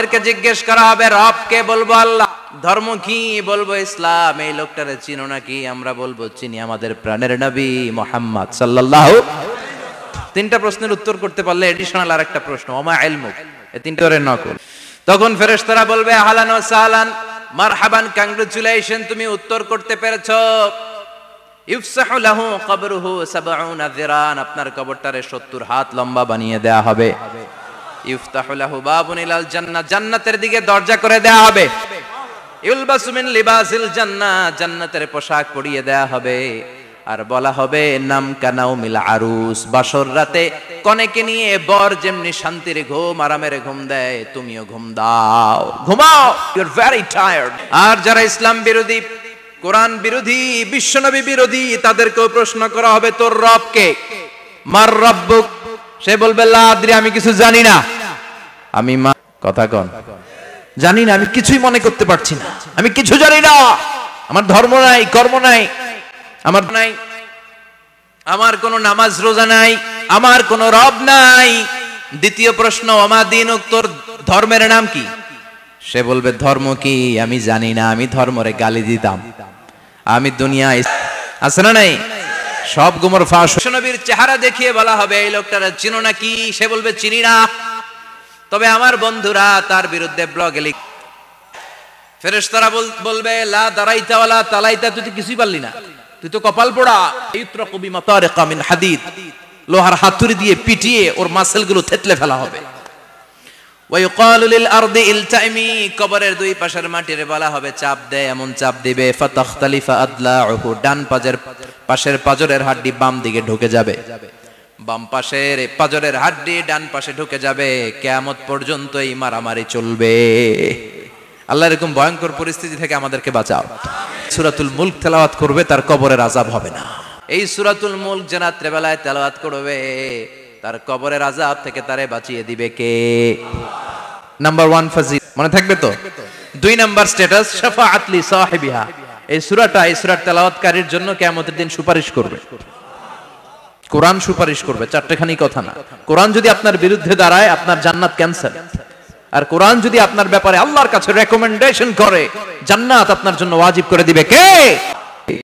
আমাদেরকে জিজ্ঞেস করা হবে রবকে, বলবো আল্লাহ। ধর্ম কি? বলবো ইসলাম। এই লোকটারে চিনো নাকি? আমরা বলবো চিনি, আমাদের প্রাণের নবী মুহাম্মদ সাল্লাল্লাহু। তিনটা প্রশ্নের উত্তর করতে পারলে এডিশনাল আরেকটা প্রশ্ন, ওমা ইলমুক, এই তিনটারে নকল। তখন ফেরেশতারা বলবে আহলান ওয়া সাহলান, মারহাবান, কংগ্রাচুলেশন, তুমি উত্তর করতে পেরেছো। ইফসাহু লাহু কবরুহু 70 যিরান, আপনার কবরটারে 70 হাত লম্বা বানিয়ে দেয়া হবে। ইফতাহু লাহু বাবুন ইলাল জান্নাহ, জান্নাতের দিকে দরজা করে দেয়া হবে। ইলবাসু মিন লিবাসিল জান্নাহ, জান্নাতের পোশাক পরিয়ে দেয়া হবে। আর বলা হবে নাম কানাউমিল আরুস, বাসর রাতে কনেকে নিয়ে বর যেমনি শান্তির ঘুম, আরামের ঘুম দেয়, তুমিও ঘুম দাও, ঘুমাও, ইউ আর ভেরি টায়ার্ড। আর যারা ইসলাম বিরোধী, কোরআন বিরোধী, বিশ্বনবী বিরোধী, তাদেরকেও প্রশ্ন করা হবে তোর রব কে? মার রব্বুক? সে বলবে লা আদরি, আমি কিছু জানি না। আমি কথা কন, জানি না, আমি কিছুই মনে করতে পারছি না, আমি কিছু জানি না, আমার ধর্ম নাই, কর্ম নাই, আমার নাই, আমার কোনো নামাজ রোজা নাই, আমার কোনো রব নাই। দ্বিতীয় প্রশ্ন, ওমা দীনুক, তোর ধর্মের নাম কি? সে বলবে ধর্ম কি আমি জানি না, আমি ধর্মরে গালি দিতাম, আমি দুনিয়ায় আছে না নাই সব গুমর ফাঁস। নবীর চেহারা দেখিয়ে বলা হবে এই লোকটারা চিনো নাকি? সে বলবে চিনি না, তবে আমার বন্ধুরা তার বিরুদ্ধে ব্লগে লিখ। ফেরেশতারা বলবে লা দারাইতা ওয়ালা তালাইতা, তুই তো কিছুই পারলি না, তুই তো কপাল পোড়া। ইউত্রাকু বিমাতারিকা মিন হাদিদ, লোহার হাতুড়ি দিয়ে পিটিয়ে ওর মাসেলগুলো থেতলে ফেলা হবে। ওয়া ইউকালু লিল আরদি ইলতাইমি, কবরের দুই পাশের মাটির বলা হবে চাপ দে, এমন চাপ দিবে ফাতাখতালিফা আদলাউহু, ডান পাশের পাজরের হাড্ডি বাম দিকে ঢুকে যাবে, বাম পাশের পাজরের হাড্ডি ডান পাশে ঢুকে যাবে। কিয়ামত পর্যন্ত এই মারামারি চলবে। আল্লাহ এরকম ভয়ঙ্কর পরিস্থিতি থেকে আমাদেরকে বাঁচাও। সূরাতুল মুলক তেলাওয়াত করবে, তার কবরের আযাব হবে না। এই সূরাতুল মুলক যে রাত্রে বেলায় তেলাওয়াত করবে, তার কবরের আযাব থেকে তারে বাঁচিয়ে দিবে কে? নাম্বার 1 ফাজিল, মনে থাকবে তো? 2 নাম্বার স্ট্যাটাস, শাফাআত লি সাহিবিহা, এই সূরাটা, এই সূরার তেলাওয়াতকারীর জন্য কিয়ামতের দিন সুপারিশ করবে। কোরআন সুপারিশ করবে, চারটেখানি কথা না। কোরআন যদি আপনার বিরুদ্ধে দাঁড়ায়, আপনার জান্নাত ক্যান্সেল। আর কোরআন যদি আপনার ব্যাপারে আল্লাহর কাছে রেকমেন্ডেশন করে, জান্নাত আপনার জন্য ওয়াজিব করে দিবে কে?